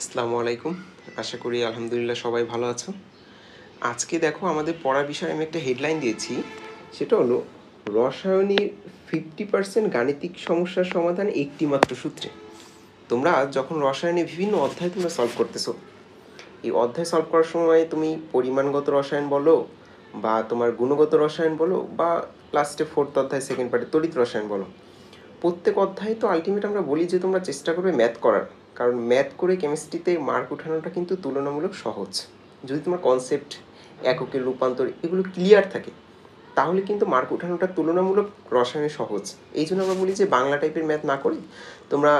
আসসালামু আলাইকুম। আশা করি আলহামদুলিল্লাহ সবাই ভালো আছো। আজকে দেখো আমাদের পড়ার বিষয়ে আমি একটা হেডলাইন দিয়েছি। সেটা হলো রসায়নের 50% গাণিতিক সমস্যার সমাধান একটি মাত্র সূত্রে। তোমরা যখন রসায়নে বিভিন্ন অধ্যায় তোমরা সলভ করতেছো, এই অধ্যায় সলভ করার সময় তুমি পরিমাণগত রসায়ন বলো বা তোমার গুণগত রসায়ন বলো বা লাস্টে 4th অধ্যায় সেকেন্ড পার্টে তড়িৎ রসায়ন বলো, প্রত্যেক অধ্যায়ে তো আলটিমেট আমরা বলি যে তোমরা চেষ্টা করবে ম্যাথ করার, কারণ ম্যাথ করে কেমিস্ট্রিতে মার্ক ওঠানোটা কিন্তু তুলনামূলক সহজ। যদি তোমার কনসেপ্ট, এককের রূপান্তর এগুলো ক্লিয়ার থাকে, তাহলে কিন্তু মার্ক ওঠানোটা তুলনামূলক রসায়নে সহজ। এই জন্য আমরা বলি যে বাংলা টাইপের ম্যাথ না করে তোমরা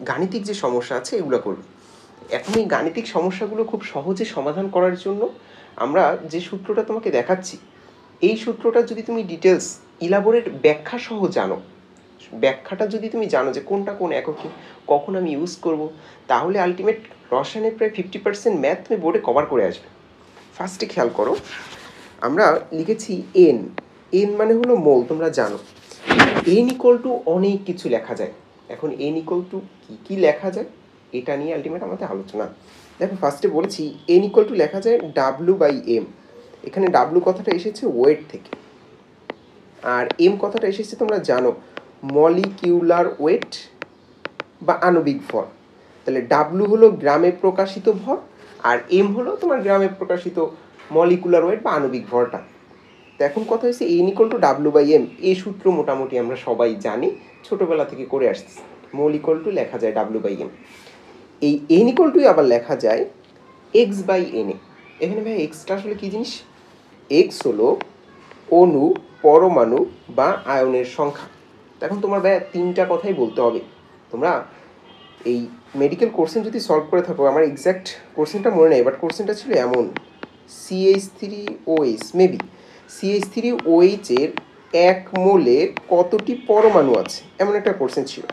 গাণিতিক যে সমস্যা আছে এগুলো করবে। এখন এই গাণিতিক সমস্যাগুলো খুব সহজে সমাধান করার জন্য আমরা যে সূত্রটা তোমাকে দেখাচ্ছি, এই সূত্রটা যদি তুমি ডিটেলস ইলাবোরেট ব্যাখ্যা সহ জানো, ব্যাখ্যাটা যদি তুমি জানো যে কোনটা কোন এককে কখন আমি ইউজ করব, তাহলে আলটিমেট রসায়নের প্রায় 50% ম্যাথ তুমি বোর্ডে কভার করে আসবে। ফার্স্টে খেয়াল করো, আমরা লিখেছি এন। এন মানে হলো মোল, তোমরা জানো। এন ইকুয়াল টু অনেক কিছু লেখা যায়। এখন এন ইকুয়াল টু কী কী লেখা যায় এটা নিয়ে আলটিমেট আমাদের আলোচনা। দেখো ফার্স্টে বলেছি এন ইকুয়াল টু লেখা যায় W/m। এখানে ডাব্লু কথাটা এসেছে ওয়েট থেকে, আর এম কথাটা এসেছে তোমরা জানো মলিকিউলার ওয়েট বা আণবিক ভর। তাহলে ডাব্লু হলো গ্রামে প্রকাশিত ভর, আর এম হলো তোমার গ্রামে প্রকাশিত মলিকুলার ওয়েট বা আণবিক ভরটা। তো এখন কথা হচ্ছে এন ইকুয়াল টু W/m। এই সূত্র মোটামুটি আমরা সবাই জানি, ছোটোবেলা থেকে করে আসছি। মোল ইকুয়াল টু লেখা যায় W/m। এই এন ইকুয়াল টু আবার লেখা যায় X/Na। এখানে ভাই এক্সটা আসলে কী জিনিস? এক্স হলো অণু, পরমাণু বা আয়নের সংখ্যা। এখন তোমার ভাই তিনটা কথাই বলতে হবে। তোমরা এই মেডিকেল কোশ্চেন যদি সলভ করে থাকো, আমার এক্স্যাক্ট কোশ্চেনটা মনে নেই, বাট কোশ্চেনটা ছিল এমন, CH3OH মেবি CH3OH এর 1 মোলে কতটি পরমাণু আছে, এমন একটা কোশ্চেন ছিল।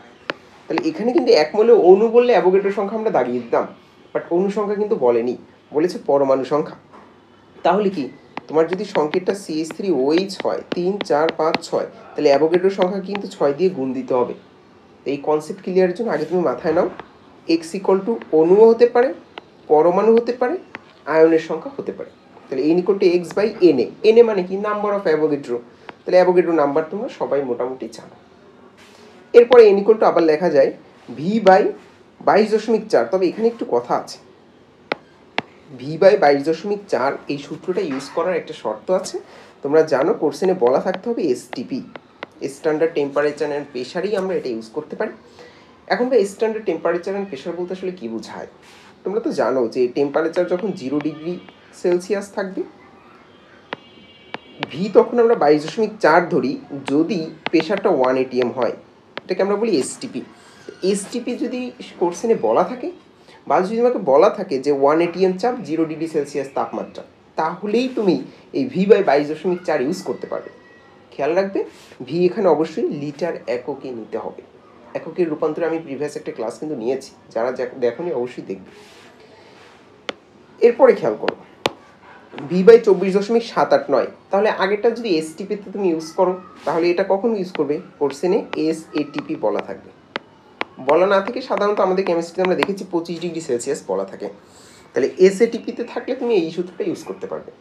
তাহলে এখানে কিন্তু 1 মোলে অণু বললে অ্যাভোগাড্রো সংখ্যা আমরা দাগিয়ে দিতাম, বাট অণু সংখ্যা কিন্তু বলেনি, বলেছে পরমাণু সংখ্যা। তাহলে কি তোমার যদি সংকেতটা CH3OH হয় 3 4 5 6, তাহলে অ্যাভোগাড্রো সংখ্যা কিন্তু 6 দিয়ে গুণ দিতে হবে। এই কনসেপ্ট ক্লিয়ারের জন্য আগে তুমি মাথায় নাও, এক্স ইকুয়াল টু অণুও হতে পারে, পরমাণু হতে পারে, আয়নের সংখ্যা হতে পারে। তাহলে N equal two X/Na। Na মানে কি? Number of Avogadro. তাহলে অ্যাভোগাড্রো নাম্বার তোমরা সবাই মোটামুটি জানো। এরপরে এন ইকুয়াল টু আবার লেখা যায় V/22.4। তবে এখানে একটু কথা আছে, V/22.4 এই সূত্রটা ইউজ করার একটা শর্ত আছে। তোমরা জানো কোশ্চেনে বলা থাকতে হবে এসটিপি, স্ট্যান্ডার্ড টেম্পারেচার অ্যান্ড প্রেশারেই আমরা এটা ইউজ করতে পারি। এখন ভাই স্ট্যান্ডার্ড টেম্পারেচার অ্যান্ড প্রেশার বলতে আসলে কী বোঝায়? তোমরা তো জানো যে টেম্পারেচার যখন 0 ডিগ্রি সেলসিয়াস থাকবে, ভি তখন আমরা 22.4 ধরি যদি প্রেশারটা 1 atm হয়, এটাকে আমরা বলি এসটিপি। এসটিপি যদি কোশ্চেনে বলা থাকে বা যদি তোমাকে বলা থাকে যে 1 atm চাপ 0 ডিগ্রি সেলসিয়াস তাপমাত্রা, তাহলেই তুমি এই V/22.4 ইউজ করতে পারবে। খেয়াল রাখবে ভি এখানে অবশ্যই লিটার এককে নিতে হবে। এককের রূপান্তরে আমি প্রিভিয়াস একটা ক্লাস কিন্তু নিয়েছি, যারা দেখোনি অবশ্যই দেখবে। এরপরে খেয়াল করো V/24.789। তাহলে আগেরটা যদি এসটিপিতে তুমি ইউজ করো, তাহলে এটা কখন ইউজ করবে? কোশ্চেনে SATP বলা থাকবে। বলা না থেকে সাধারণত আমাদের কেমিস্ট্রিতে আমরা দেখেছি 25 ডিগ্রি সেলসিয়াস বলা থাকে। তাহলে SATPতে থাকলে তুমি এই সূত্রটা ইউজ করতে পারবে।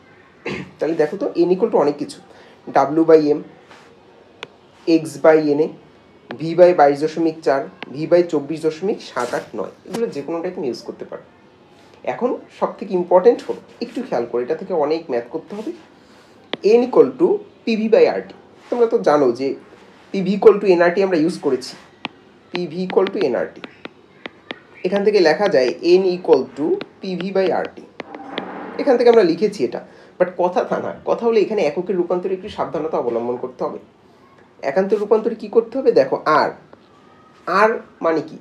তাহলে দেখো তো এন ইকুয়াল টু অনেক কিছু, W/m, X/Na, V/22.4, V/24.789, এগুলো যে কোনোটাই তুমি ইউজ করতে পারো। এখন সব থেকে ইম্পর্টেন্ট হলো, একটু খেয়াল করে, এটা থেকে অনেক ম্যাথ করতে হবে। N equal two PV/RT। তোমরা তো জানো যে PV ইকুয়াল টু NRT আমরা ইউজ করেছি। PV ইকুয়াল টু NRT, এখান থেকে লেখা যায় N ইকুয়াল টু PV/RT। এখান থেকে আমরা লিখেছি এটা, বাট কথা তা না, কথা হলো এখানে এককের রূপান্তরে একটু সাবধানতা অবলম্বন করতে হবে। একান্তের রূপান্তরে কী করতে হবে? দেখো আর মানে কি?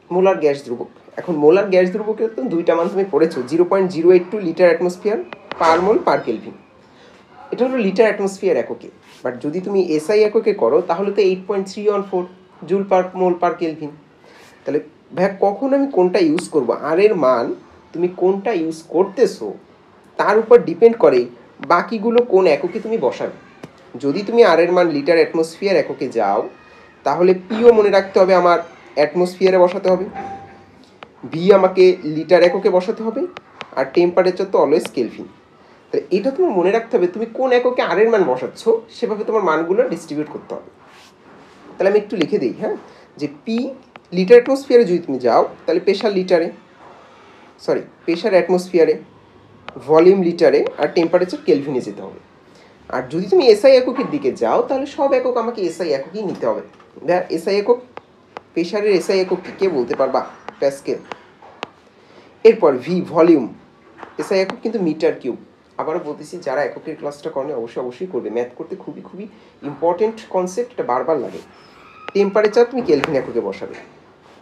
মোলার গ্যাস ধ্রুবক। এখন মোলার গ্যাস ধ্রুবকের তো দুইটা মান তুমি পড়েছো, 0.082 লিটার অ্যাটমসফিয়ার পার মোল পার কেলভিন। এটা হলো লিটার অ্যাটমসফিয়ার এককে, বাট যদি তুমি SI এককে করো তাহলে তো 8.314 জুল পার মোল পার কেলভিন। তাহলে ভাই কখন আমি কোনটা ইউজ করব, আর এর মান তুমি কোনটা ইউজ করতেছো তার উপর ডিপেন্ড করে বাকিগুলো কোন এককে তুমি বসাবে। যদি তুমি আর এর মান লিটার অ্যাটমসফিয়ার এককে যাও, তাহলে পিও মনে রাখতে হবে আমার অ্যাটমসফিয়ারে বসাতে হবে। ভি আমাকে লিটার এককে বসাতে হবে, আর টেম্পারেচার তো অলওয়েজ কেলভিন। তাহলে এটা তোমার মনে রাখতে হবে, তুমি কোন এককে আর এর মান বসাচ্ছ সেভাবে তোমার মানগুলো ডিস্ট্রিবিউট করতে হবে। তাহলে আমি একটু লিখে দিই, হ্যাঁ, যে পি লিটার অ্যাটমসফিয়ারে যদি তুমি যাও তাহলে প্রেশার লিটারে, প্রেশার অ্যাটমসফিয়ারে, ভলিউম লিটারে, আর টেম্পারেচার কেলভিনে যেতে হবে। আর যদি তুমি এসআই এককের দিকে যাও তাহলে সব একক আমাকে এসআই এককই নিতে হবে। এসআই একক, প্রেশারের এসআই একক কে বলতে পারবা? প্যাসকেল। এরপর ভি ভলিউম, এসআই একক কিন্তু মিটার কিউব। আবারও বলতেছি, যারা এককের ক্লাসটা করেন অবশ্যই করবে, ম্যাথ করতে খুবই খুবই ইম্পর্টেন্ট কনসেপ্ট, এটা বারবার লাগে। টেম্পারেচার তুমি কেলভিন এককে বসাবে।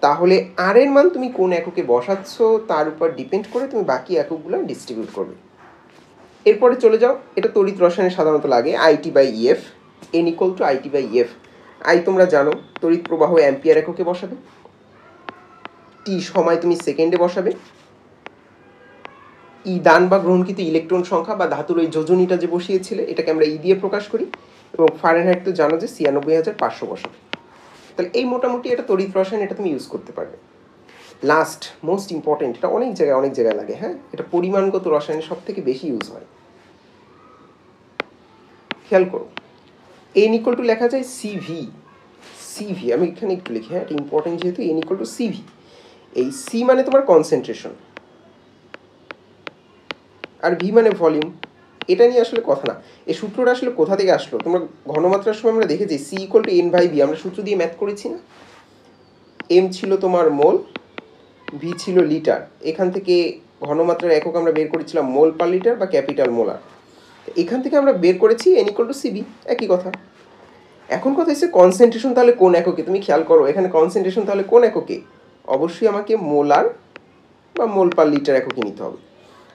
তাহলে আর এর মান তুমি কোন এককে বসাচ্ছ তার উপর ডিপেন্ড করে তুমি বাকি এককগুলো ডিস্ট্রিবিউট করবে। এরপরে চলে যাও, এটা তড়িৎ রসায়নে সাধারণত লাগে IT by F, N equal to IT by F. আই তোমরা জানো তড়িৎ প্রবাহ অ্যাম্পিয়ার এককে বসাবে, টি সময় তুমি সেকেন্ডে বসাবে, ই দান বা গ্রহণকৃত ইলেকট্রন সংখ্যা বা ধাতুর ওই যোজনীটা যে বসিয়েছিলে এটাকে আমরা ই দিয়ে প্রকাশ করি, এবং ফারেনহাইট তো জানো যে ৯৬,৫০০ বসাবে। তাহলে এই মোটামুটি এটা তড়িৎ রসায়ন, এটা তুমি ইউজ করতে পারবে। লাস্ট মোস্ট ইম্পর্টেন্ট, এটা অনেক জায়গায় লাগে, হ্যাঁ, এটা পরিমাণগত রসায়নে সব থেকে বেশি ইউজ হয়। খেয়াল করো, এন ইকুয়াল টু লেখা যায় সিভি, আমি এখানে একটু লিখি, হ্যাঁ, এটা ইম্পর্টেন্ট যেহেতু। এন ইকুয়াল টু সিভি, এই সি মানে তোমার কনসেন্ট্রেশন, আর ভি মানে ভলিউম। এটা নিয়ে আসলে কথা না, এই সূত্রটা আসলে কোথা থেকে আসলো? তোমরা ঘনমাত্রার সময় আমরা দেখেছি C equal to N by V, আমরা সূত্র দিয়ে ম্যাথ করেছি না? এম ছিল তোমার মোল, ভি ছিল লিটার, এখান থেকে ঘনমাত্রার একক আমরা বের করেছিলাম মোল পার লিটার বা ক্যাপিটাল মোলার। এখান থেকে আমরা বের করেছি এন ইকুয়াল টু সিবি, একই কথা। এখন কথা হচ্ছে কনসেন্ট্রেশন তাহলে কোন এককে? তুমি খেয়াল করো এখানে কনসেন্ট্রেশন তাহলে কোন এককে? অবশ্যই আমাকে মোলার বা মোল পার লিটার এককে নিতে হবে।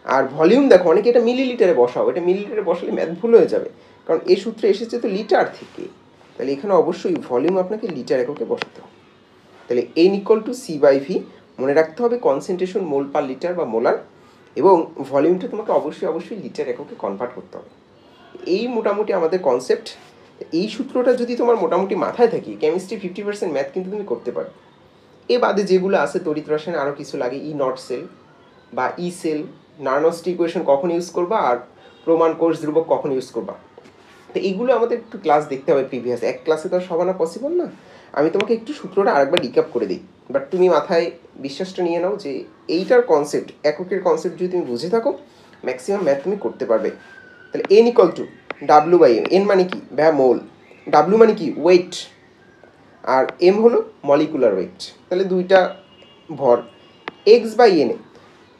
আর ভলিউম দেখো, অনেকে এটা মিলিলিটারে বসাও, এটা মিলিলিটারে বসালে ম্যাথ ভুল হয়ে যাবে, কারণ এই সূত্রে এসেছে তো লিটার থেকে। তাহলে এখানে অবশ্যই ভলিউম আপনাকে লিটার এককে বসাতে হবে। তাহলে N equal to C by V, মনে রাখতে হবে কনসেন্ট্রেশন মোল পার লিটার বা মোলার, এবং ভলিউমটা তোমাকে অবশ্যই লিটার এককে কনভার্ট করতে হবে। এই মোটামুটি আমাদের কনসেপ্ট। এই সূত্রটা যদি তোমার মোটামুটি মাথায় থাকে, কেমিস্ট্রি 50% ম্যাথ কিন্তু তুমি করতে পারো। এ বাদে যেগুলো আছে তড়িৎ রসায়নে আরও কিছু লাগে, ই নট সেল বা ই সেল, নার্নস্ট ইকুয়েশন কখন ইউজ করবা, আর প্রমাণ কোষ ধ্রুবক কখন ইউজ করবা। তো এইগুলো আমাদের একটু ক্লাস দেখতে হবে প্রিভিয়াস, এক ক্লাসে তো আর সবানা পসিবল না। আমি তোমাকে একটু সূত্রটা আরেকবার রিক্যাপ করে দিই, বাট তুমি মাথায় বিশ্বাসটা নিয়ে নাও যে এইটার কনসেপ্ট, এককের কনসেপ্ট যদি তুমি বুঝে থাকো ম্যাক্সিমাম ম্যাথ তুমি করতে পারবে। তাহলে N equal to W by M, N মানে কি? মোল, ডাব্লু মানে কি? ওয়েট, আর এম হলো মলিকুলার ওয়েট, তাহলে দুইটা ভর, এক্স বাই এন এ।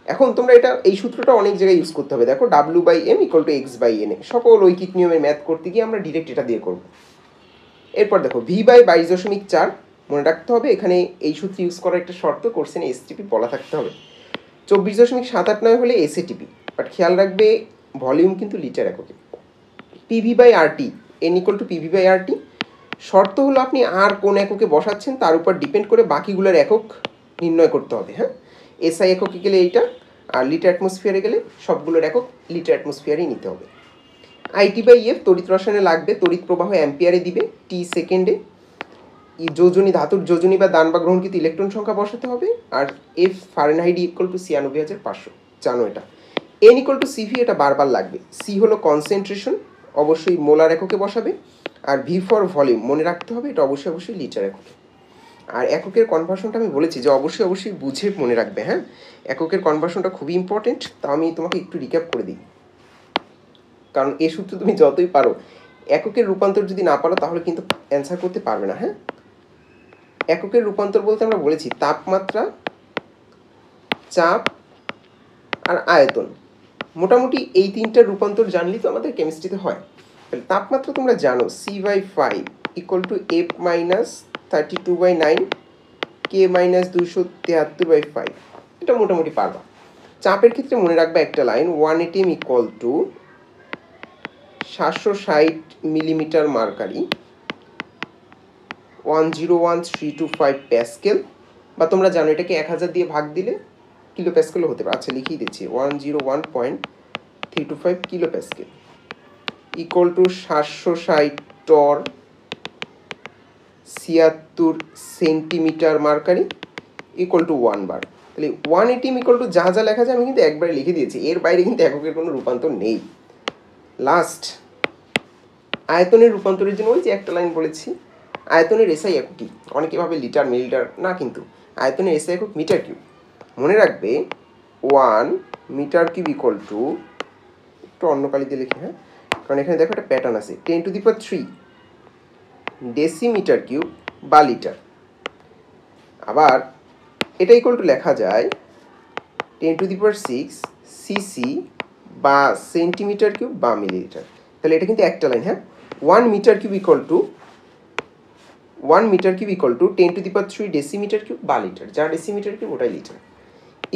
এখন তোমরা এটা এই সূত্রটা অনেক জায়গায় ইউজ করতে হবে, দেখো W by M equal to X by N A, সকল ঐকিক নিয়মের ম্যাথ করতে গিয়ে আমরা ডিরেক্ট এটা দিয়ে করব। এরপর দেখো ভি বাই 22.4, মনে রাখতে হবে এখানে এই সূত্র ইউজ করার একটা শর্ত, কোর্সেনে এসটিপি বলা থাকতে হবে। 24.789 হলে এসএটিপি, বাট খেয়াল রাখবে ভলিউম কিন্তু লিটার এককে। PV by RT, N equal to PV by RT, শর্ত হলো আপনি আর কোন এককে বসাচ্ছেন তার উপর ডিপেন্ড করে বাকিগুলোর একক নির্ণয় করতে হবে, হ্যাঁ। এসআই এককে গেলে এইটা, আর লিটার অ্যাটমসফিয়ারে গেলে সবগুলোর একক লিটার অ্যাটমসফিয়ারেই নিতে হবে। আইটি বাই ইএফ তড়িৎ রসায়নে লাগবে, তড়িৎ প্রবাহ অ্যাম্পিয়ারে দিবে, টি সেকেন্ডে, যোজনী ধাতুর যোজনী বা দান বা গ্রহণকৃত ইলেকট্রন সংখ্যা বসাতে হবে, আর এফ ফারেনহাইট ইকুয়াল টু ৯৬,৫০০, জানো এটা। এন ইকুয়াল টু সিভি, এটা বারবার লাগবে। সি হলো কনসেন্ট্রেশন, অবশ্যই মোলার এককে বসাবে, আর ভি ফর ভলিউম মনে রাখতে হবে এটা অবশ্যই লিটার এককে। আর এককের কনভার্সনটা আমি বলেছি যে অবশ্যই বুঝে মনে রাখবে, হ্যাঁ, এককের কনভার্সনটা খুবই ইম্পর্টেন্ট। তা আমি তোমাকে একটু রিক্যাপ করে দিই, কারণ এই সূত্র তুমি যতই পারো এককের রূপান্তর যদি না পারো তাহলে কিন্তু অ্যান্সার করতে পারবে না, হ্যাঁ। এককের রূপান্তর বলতে আমরা বলেছি তাপমাত্রা, চাপ, আর আয়তন। মোটামুটি এই তিনটার রূপান্তর জানলেই তো আমাদের কেমিস্ট্রিতে হয়। তাহলে তাপমাত্রা তোমরা জানো C/5 equal to F minus 32/9 K minus 273/5, এটা মোটামুটি পারবা। চাপের ক্ষেত্রে মনে রাখবে একটা line, 1 atm equal to 760 millimetre mercury, 101,325 Pascal, বা তোমরা জানো এটাকে 1000 দিয়ে ভাগ দিলে কিলো প্যাসকেল হতে পারে। আচ্ছা লিখিয়ে দিচ্ছি, 101.325 kilo Pascal equal to 760 টর 76 centimetre mercury equal to 1 বার। তাহলে 180 ইকুয়াল টু যা যা লেখা যায় আমি কিন্তু একবারে লিখে দিয়েছি, এর বাইরে কিন্তু এককের কোনো রূপান্তর নেই। লাস্ট আয়তনের রূপান্তরের জন্য ওই যে একটা লাইন বলেছি, আয়তনের এসআই একক কি, অনেকে ভাবে লিটার মিলিটার, না, কিন্তু আয়তনের এসআই একক মিটার কিউব। মনে রাখবে 1 মিটার কিউব ইকুয়াল টু, একটু অন্য কালিতে লিখি, হ্যাঁ, কারণ এখানে দেখো একটা প্যাটার্ন আছে, 10⁻³ ডেসিমিটার কিউব বা লিটার। আবার এটা ইকুয়াল টু লেখা যায় 10⁶ সিসি বা সেন্টিমিটার কিউব বা মিলিলিটার। তাহলে এটা কিন্তু একটা লাইন, হ্যাঁ। 1 metre cube equal to 10⁻³ decimetre cube বা লিটার, যা ডেসিমিটার কিউব ওটাই litre,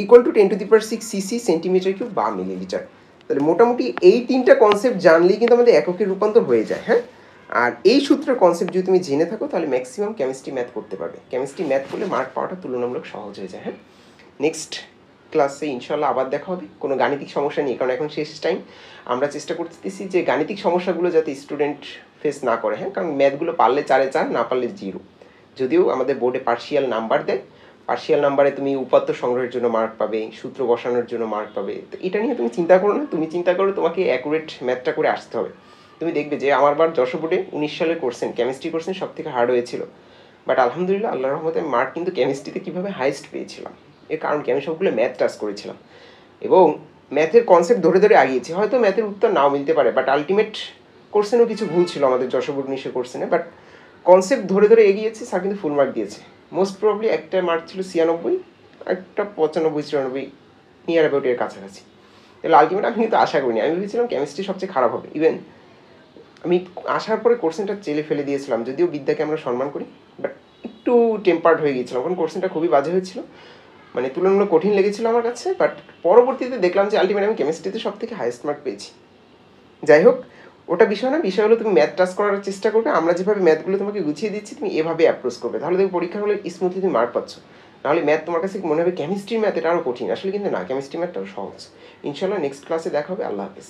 equal to 10⁶ CC centimetre cube বা মিলিলিটার। তাহলে মোটামুটি এই তিনটা কনসেপ্ট জানলেই কিন্তু আমাদের এককের রূপান্তর হয়ে যায়, হ্যাঁ। আর এই সূত্রের কনসেপ্ট যদি তুমি জেনে থাকো তাহলে ম্যাক্সিমাম কেমিস্ট্রি ম্যাথ করতে পারবে, কেমিস্ট্রি ম্যাথ করলে মার্ক পাওয়াটা তুলনামূলক সহজ হয়ে যায়, হ্যাঁ। নেক্সট ক্লাসে ইনশাল্লাহ আবার দেখা হবে কোনো গাণিতিক সমস্যা নিয়ে, কারণ এখন শেষ টাইম। আমরা চেষ্টা করতেছি যে গাণিতিক সমস্যাগুলো যাতে স্টুডেন্ট ফেস না করে, হ্যাঁ, কারণ ম্যাথগুলো পারলে 4-এ 4, না পারলে 0। যদিও আমাদের বোর্ডে পার্শিয়াল নাম্বার দেয়, পার্শিয়াল নাম্বারে তুমি উপাত্ত সংগ্রহের জন্য মার্ক পাবে, সূত্র বসানোর জন্য মার্ক পাবে। তো এটা নিয়ে তুমি চিন্তা করো না, তুমি চিন্তা করো তোমাকে অ্যাকুরেট ম্যাথটা করে আসতে হবে। তুমি দেখবে যে আমার বার যশোর বোর্ডে 19 সালে করছেন, কেমিস্ট্রি করছেন, সব থেকে হার্ড হয়েছিল, বাট আলহামদুলিল্লাহ আল্লাহর রহমতে মার্ক কিন্তু কেমিস্ট্রিতে কীভাবে হাইস্ট পেয়েছিলাম, এর কারণ কি আমি সবগুলো ম্যাথ টাচ করেছিলাম এবং ম্যাথের কনসেপ্ট ধরে ধরে আগিয়েছি। হয়তো ম্যাথের উত্তর নাও মিলতে পারে, বাট আলটিমেট কোর্সেনও কিছু ভুল ছিল আমাদের যশোর বোর্ড নিশ্চয় কোর্সেনে, বাট কনসেপ্ট ধরে ধরে এগিয়েছি, স্যার কিন্তু ফুল মার্ক দিয়েছে। মোস্ট প্রবলি একটা মার্ক ছিল 96, একটা 95-94, নিয়ার অ্যাবাউট এর কাছাকাছি। তাহলে আলটিমেট আমি কিন্তু আশা করিনি, আমি ভেবেছিলাম কেমিস্ট্রি সবচেয়ে খারাপ হবে। ইভেন আমি আসার পরে কোর্সেনটা চেলে ফেলে দিয়েছিলাম, যদিও বিদ্যাকে আমরা সম্মান করি, বাট একটু টেম্পার্ড হয়ে গিয়েছিলাম, কারণ কোর্সেনটা খুবই বাজে হয়েছিল, মানে তুলনামূলক কঠিন লেগেছিল আমার কাছে। বাট পরবর্তীতে দেখলাম যে আলটিমেট আমি কেমিস্ট্রিতে সব থেকে হাইয়েস্ট মার্ক পেয়েছি। যাই হোক, ওটা বিষয় না, বিষয় হলো তুমি ম্যাথ টাচ করার চেষ্টা করবে, আমরা যেভাবে ম্যাথগুলো তোমাকে গুছিয়ে দিচ্ছি তুমি এভাবে অ্যাপ্রোচ করবে, তাহলে তুমি পরীক্ষা হলে স্মুথলি তুমি মার্ক পাচ্ছ। নাহলে ম্যাথ তোমার কাছে মনে হবে কেমিস্ট্রি ম্যাথ এটা আরও কঠিন, আসলে কিন্তু না, কেমিস্ট্রি ম্যাথটা আরও সহজ। ইনশাল্লাহ নেক্সট ক্লাসে দেখা হবে। আল্লাহ হাফেজ।